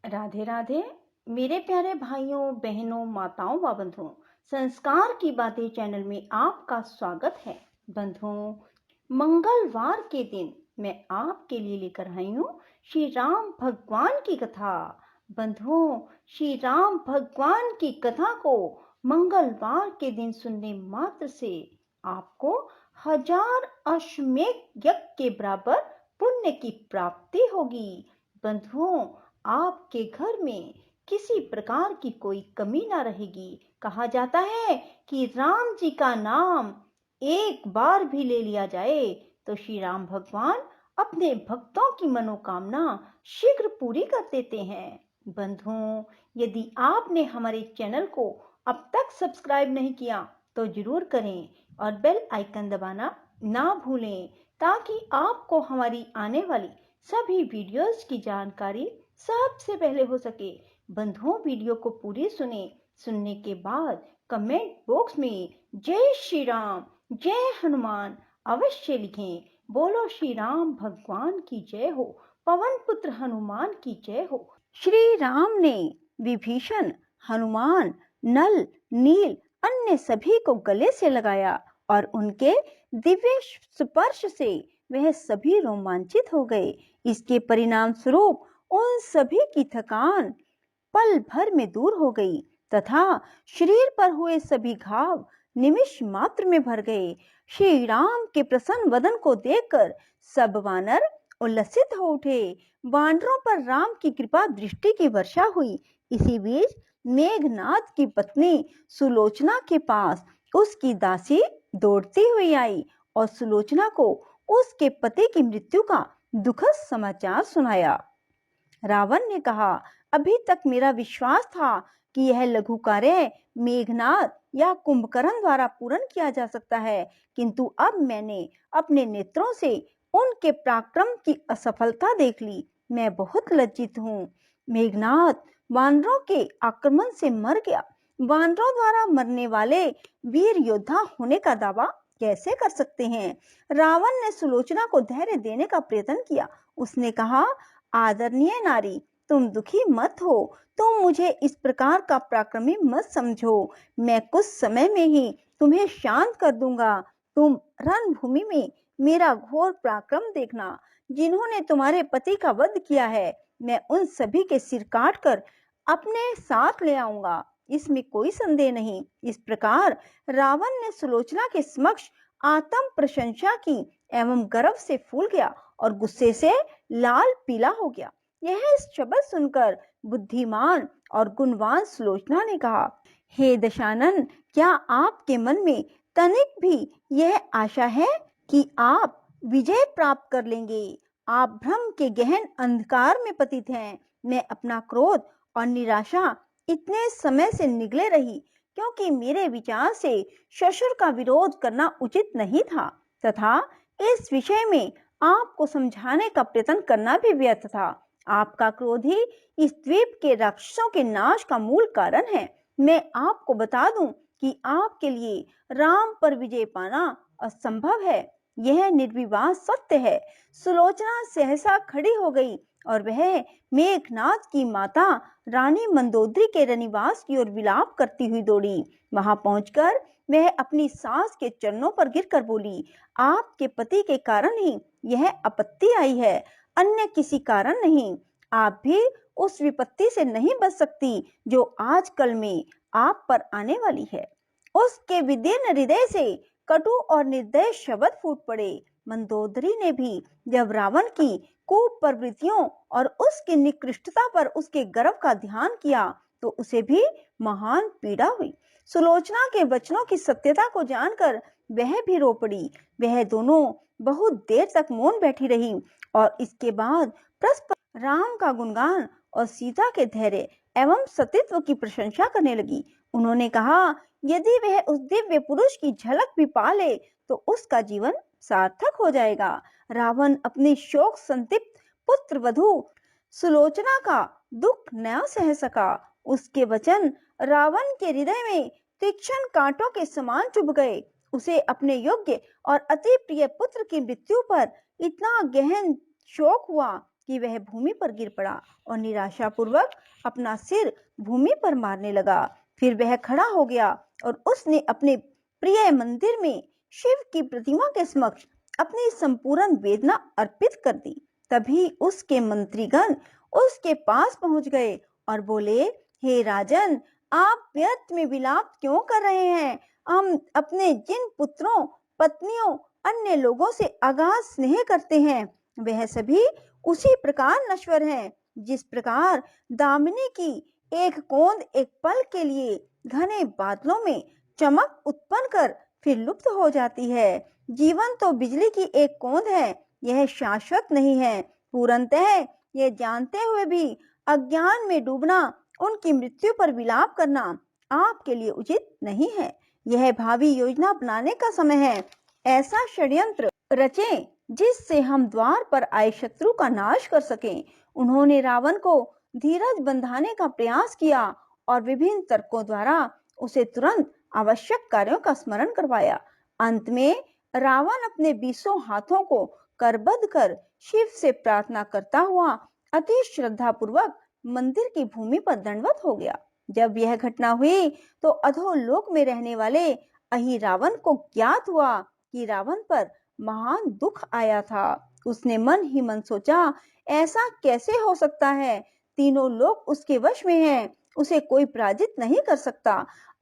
राधे राधे। मेरे प्यारे भाइयों बहनों माताओं व बंधुओं, संस्कार की बातें चैनल में आपका स्वागत है। बंधुओं, मंगलवार के दिन मैं आपके लिए लेकर आई हूँ श्री राम भगवान की कथा। बंधुओं, श्री राम भगवान की कथा को मंगलवार के दिन सुनने मात्र से आपको 1000 अश्वमेध यज्ञ के बराबर पुण्य की प्राप्ति होगी। बंधुओं, आपके घर में किसी प्रकार की कोई कमी ना रहेगी। कहा जाता है कि राम जी का नाम एक बार भी ले लिया जाए तो श्री राम भगवान अपने भक्तों की मनोकामना शीघ्र पूरी कर देते हैं। बंधुओं, यदि आपने हमारे चैनल को अब तक सब्सक्राइब नहीं किया तो जरूर करें और बेल आइकन दबाना ना भूलें, ताकि आपको हमारी आने वाली सभी वीडियोस की जानकारी सबसे पहले हो सके। बंधुओं, वीडियो को पूरी सुनने के बाद कमेंट बॉक्स में जय श्री राम, जय हनुमान अवश्य लिखें। बोलो श्री राम भगवान की जय हो, पवन पुत्र हनुमान की जय हो। श्री राम ने विभीषण, हनुमान, नल, नील अन्य सभी को गले से लगाया और उनके दिव्य स्पर्श से वह सभी रोमांचित हो गए। इसके परिणाम स्वरूप उन सभी की थकान पल भर में दूर हो गई तथा शरीर पर हुए सभी घाव निमिष मात्र में भर गए। श्री राम के प्रसन्न वदन को देखकर सब वानर उल्लसित हो उठे। वानरों पर राम की कृपा दृष्टि की वर्षा हुई। इसी बीच मेघनाद की पत्नी सुलोचना के पास उसकी दासी दौड़ती हुई आई और सुलोचना को उसके पति की मृत्यु का दुखद समाचार सुनाया। रावण ने कहा, अभी तक मेरा विश्वास था कि यह लघु कार्य मेघनाद या कुंभकर्ण द्वारा पूर्ण किया जा सकता है, किंतु अब मैंने अपने नेत्रों से उनके पराक्रम की असफलता देख ली। मैं बहुत लज्जित हूँ। मेघनाद वानरों के आक्रमण से मर गया। वानरों द्वारा मरने वाले वीर योद्धा होने का दावा कैसे कर सकते हैं? रावण ने सुलोचना को धैर्य देने का प्रयत्न किया। उसने कहा, आदरणीय नारी, तुम दुखी मत हो। तुम मुझे इस प्रकार का पराक्रमी मत समझो। मैं कुछ समय में ही तुम्हें शांत कर दूंगा। तुम रणभूमि में मेरा घोर पराक्रम देखना। जिन्होंने तुम्हारे पति का वध किया है, मैं उन सभी के सिर काट कर अपने साथ ले आऊंगा, इसमें कोई संदेह नहीं। इस प्रकार रावण ने सुलोचना के समक्ष आत्म प्रशंसा की एवं गर्व से फूल गया और गुस्से से लाल पीला हो गया। यह शब्द सुनकर बुद्धिमान और गुणवान सुलोचना ने कहा, हे दशानन, क्या आपके मन में तनिक भी यह आशा है कि आप विजय प्राप्त कर लेंगे? आप भ्रम के गहन अंधकार में पतित हैं। मैं अपना क्रोध और निराशा इतने समय से निगले रही, क्योंकि मेरे विचार से ससुर का विरोध करना उचित नहीं था तथा इस विषय में आपको समझाने का प्रयत्न करना भी व्यर्थ था। आपका क्रोध ही इस द्वीप के राक्षसों के नाश का मूल कारण है। मैं आपको बता दूं कि आपके लिए राम पर विजय पाना असंभव है। यह निर्विवाद सत्य है। सुलोचना सहसा खड़ी हो गई और वह मेघनाद की माता रानी मंदोदरी के रनिवास की ओर विलाप करती हुई दौड़ी। वहां पहुंचकर वह अपनी सास के चरणों पर गिरकर बोली, आपके पति के कारण ही यह आपत्ति आई है, अन्य किसी कारण नहीं। आप भी उस विपत्ति से नहीं बच सकती जो आजकल में आप पर आने वाली है। उसके विदीर्ण हृदय से कटु और निर्दय शब्द फूट पड़े। मंदोदरी ने भी जब रावण की कूप प्रवृत्तियों और उसकी निकृष्टता पर उसके गर्व का ध्यान किया तो उसे भी महान पीड़ा हुई। सुलोचना के वचनों की सत्यता को जानकर वह भी रो पड़ी। वह दोनों बहुत देर तक मौन बैठी रही और इसके बाद परस्पर राम का गुणगान और सीता के धैर्य एवं सतीत्व की प्रशंसा करने लगी। उन्होंने कहा, यदि वह उस दिव्य पुरुष की झलक भी पा ले तो उसका जीवन सार्थक हो जाएगा। रावण अपनी शोक संतप्त पुत्र वधू सुलोचना का दुख न सह सका। उसके वचन रावण के हृदय में तीक्ष्ण कांटों के समान चुभ गए। उसे अपने योग्य और अति प्रिय पुत्र की मृत्यु पर इतना गहन शोक हुआ कि वह भूमि पर गिर पड़ा और निराशापूर्वक अपना सिर भूमि पर मारने लगा। फिर वह खड़ा हो गया और उसने अपने प्रिय मंदिर में शिव की प्रतिमा के समक्ष अपनी संपूर्ण वेदना अर्पित कर दी। तभी उसके मंत्रीगण उसके पास पहुंच गए और बोले, हे राजन, आप व्यर्थ में विलाप क्यों कर रहे हैं? हम अपने जिन पुत्रों, पत्नियों, अन्य लोगों से अगाध स्नेह करते हैं, वह सभी उसी प्रकार नश्वर हैं जिस प्रकार दामिनी की एक कोंद एक पल के लिए घने बादलों में चमक उत्पन्न कर फिर लुप्त हो जाती है। जीवन तो बिजली की एक कोंद है, यह शाश्वत नहीं है। पूर्णतः यह जानते हुए भी अज्ञान में डूबना, उनकी मृत्यु पर विलाप करना आपके लिए उचित नहीं है। यह भावी योजना बनाने का समय है। ऐसा षड्यंत्र रचें जिससे हम द्वार पर आए शत्रु का नाश कर सकें। उन्होंने रावण को धीरज बंधाने का प्रयास किया और विभिन्न तर्कों द्वारा उसे तुरंत आवश्यक कार्यों का स्मरण करवाया। अंत में रावण अपने 20 हाथों को करबद्ध कर शिव से प्रार्थना करता हुआ अति श्रद्धा पूर्वक मंदिर की भूमि पर दंडवत हो गया। जब यह घटना हुई तो अधोलोक में रहने वाले अहिरावण को ज्ञात हुआ कि रावण पर महान दुख आया था। उसने मन ही मन सोचा, ऐसा कैसे हो सकता है? तीनों लोग उसके वश में हैं, उसे कोई पराजित नहीं कर सकता।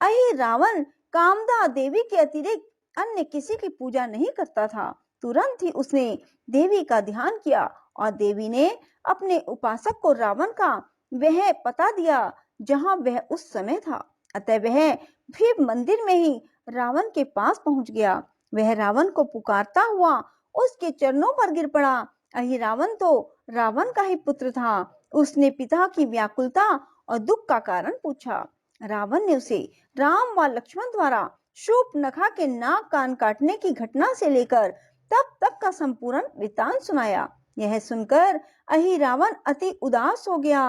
अहिरावण कामदा देवी के अतिरिक्त अन्य किसी की पूजा नहीं करता था। तुरंत ही उसने देवी का ध्यान किया और देवी ने अपने उपासक को रावण का वह पता दिया जहां वह उस समय था। अतः वह भी मंदिर में ही रावण के पास पहुंच गया। वह रावण को पुकारता हुआ उसके चरणों पर गिर पड़ा। अहिरावण तो रावण का ही पुत्र था। उसने पिता की व्याकुलता और दुख का कारण पूछा। रावण ने उसे राम व लक्ष्मण द्वारा शूर्पणखा के नाक कान काटने की घटना से लेकर तब तक का संपूर्ण वृत्तांत सुनाया। यह सुनकर अहिरावण अति उदास हो गया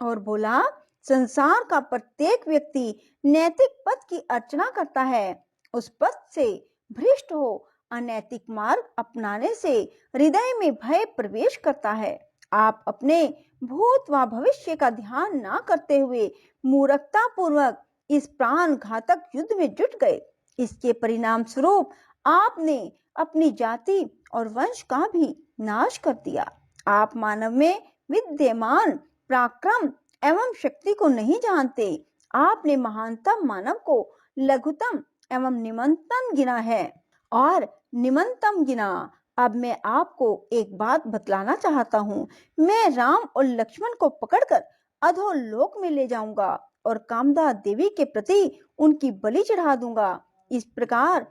और बोला, संसार का प्रत्येक व्यक्ति नैतिक पथ की अर्चना करता है। उस पथ से भ्रष्ट हो अनैतिक मार्ग अपनाने से हृदय में भय प्रवेश करता है। आप अपने भूत व भविष्य का ध्यान न करते हुए मूर्खता पूर्वक इस प्राण घातक युद्ध में जुट गए। इसके परिणाम स्वरूप आपने अपनी जाति और वंश का भी नाश कर दिया। आप मानव में विद्यमान पराक्रम एवं शक्ति को नहीं जानते। आपने महानतम मानव को लघुतम एवं निम्नतम गिना है और निम्नतम गिना। अब मैं आपको एक बात बतलाना चाहता हूँ। मैं राम और लक्ष्मण को पकड़कर अधोलोक में ले जाऊंगा और कामदा देवी के प्रति उनकी बलि चढ़ा दूंगा। इस प्रकार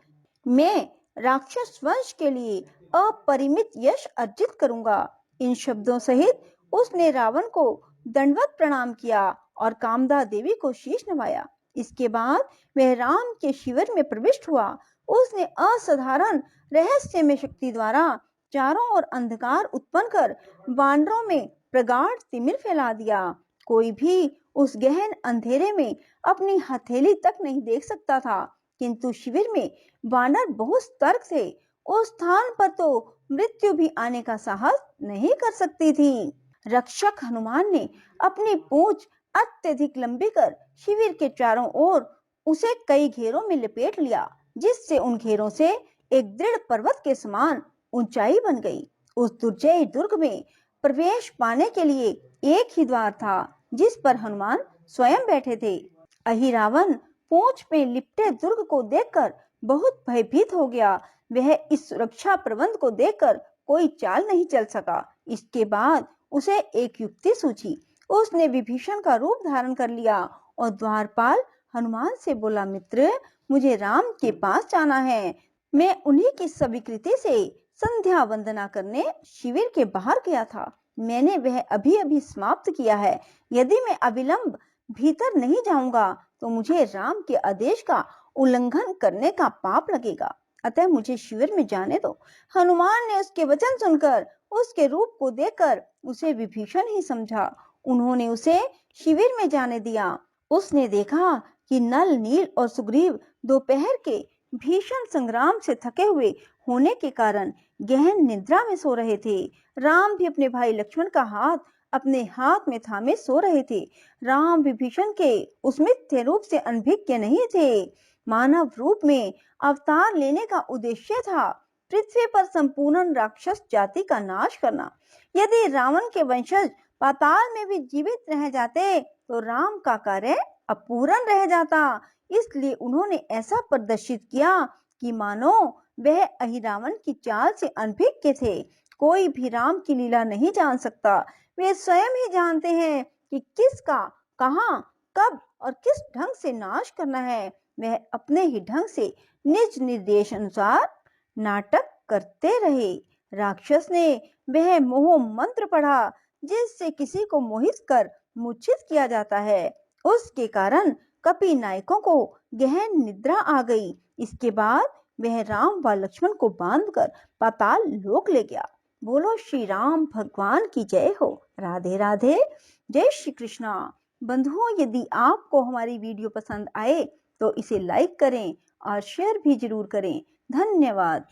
मैं राक्षस वंश के लिए अपरिमित यश अर्जित करूंगा। इन शब्दों सहित उसने रावण को दंडवत प्रणाम किया और कामदा देवी को शीश नवाया। इसके बाद वह राम के शिविर में प्रविष्ट हुआ। उसने असाधारण रहस्यमय शक्ति द्वारा चारों ओर अंधकार उत्पन्न कर वानरों में प्रगाढ़ तिमिर फैला दिया। कोई भी उस गहन अंधेरे में अपनी हथेली तक नहीं देख सकता था, किंतु शिविर में वानर बहुत सतर्क थे। उस स्थान पर तो मृत्यु भी आने का साहस नहीं कर सकती थी। रक्षक हनुमान ने अपनी पूंछ अत्यधिक लंबी कर शिविर के चारों ओर उसे कई घेरों में लपेट लिया, जिससे उन घेरों से एक दृढ़ पर्वत के समान ऊंचाई बन गई। उस दुर्जय दुर्ग में प्रवेश पाने के लिए एक ही द्वार था, जिस पर हनुमान स्वयं बैठे थे। अहिरावण पूंछ में लिपटे दुर्ग को देखकर बहुत भयभीत हो गया। वह इस सुरक्षा प्रबंध को देखकर कोई चाल नहीं चल सका। इसके बाद उसे एक युक्ति सूझी। उसने विभीषण का रूप धारण कर लिया और द्वारपाल हनुमान से बोला, मित्र, मुझे राम के पास जाना है। मैं उन्हीं की स्वीकृति से संध्या वंदना करने शिविर के बाहर गया था। मैंने वह अभी अभी समाप्त किया है। यदि मैं अविलंब भीतर नहीं जाऊंगा तो मुझे राम के आदेश का उल्लंघन करने का पाप लगेगा। अतः मुझे शिविर में जाने दो। हनुमान ने उसके वचन सुनकर उसके रूप को देखकर उसे विभीषण ही समझा। उन्होंने उसे शिविर में जाने दिया। उसने देखा कि नल, नील और सुग्रीव दोपहर के भीषण संग्राम से थके हुए होने के कारण गहन निद्रा में सो रहे थे। राम भी अपने भाई लक्ष्मण का हाथ अपने हाथ में थामे सो रहे थे। राम विभीषण के उस मिथ्य रूप से अनभिज्ञ नहीं थे। मानव रूप में अवतार लेने का उद्देश्य था पृथ्वी पर संपूर्ण राक्षस जाति का नाश करना। यदि रावण के वंशज पाताल में भी जीवित रह जाते तो राम का कार्य अपूर्ण रह जाता। इसलिए उन्होंने ऐसा प्रदर्शित किया कि मानो वह अहिरावण की चाल से अनभिज्ञ थे। कोई भी राम की लीला नहीं जान सकता। वे स्वयं ही जानते हैं कि किसका कहां कब और किस ढंग से नाश करना है। वह अपने ही ढंग से निज निर्देश अनुसार नाटक करते रहे। राक्षस ने वह मोह मंत्र पढ़ा जिससे किसी को मोहित कर मूर्छित किया जाता है। उसके कारण कपि नायकों को गहन निद्रा आ गई। इसके बाद वह राम व लक्ष्मण को बांधकर पाताल लोक ले गया। बोलो श्री राम भगवान की जय हो। राधे राधे। जय श्री कृष्णा। बंधुओं, यदि आपको हमारी वीडियो पसंद आए तो इसे लाइक करें और शेयर भी जरूर करें। धन्यवाद।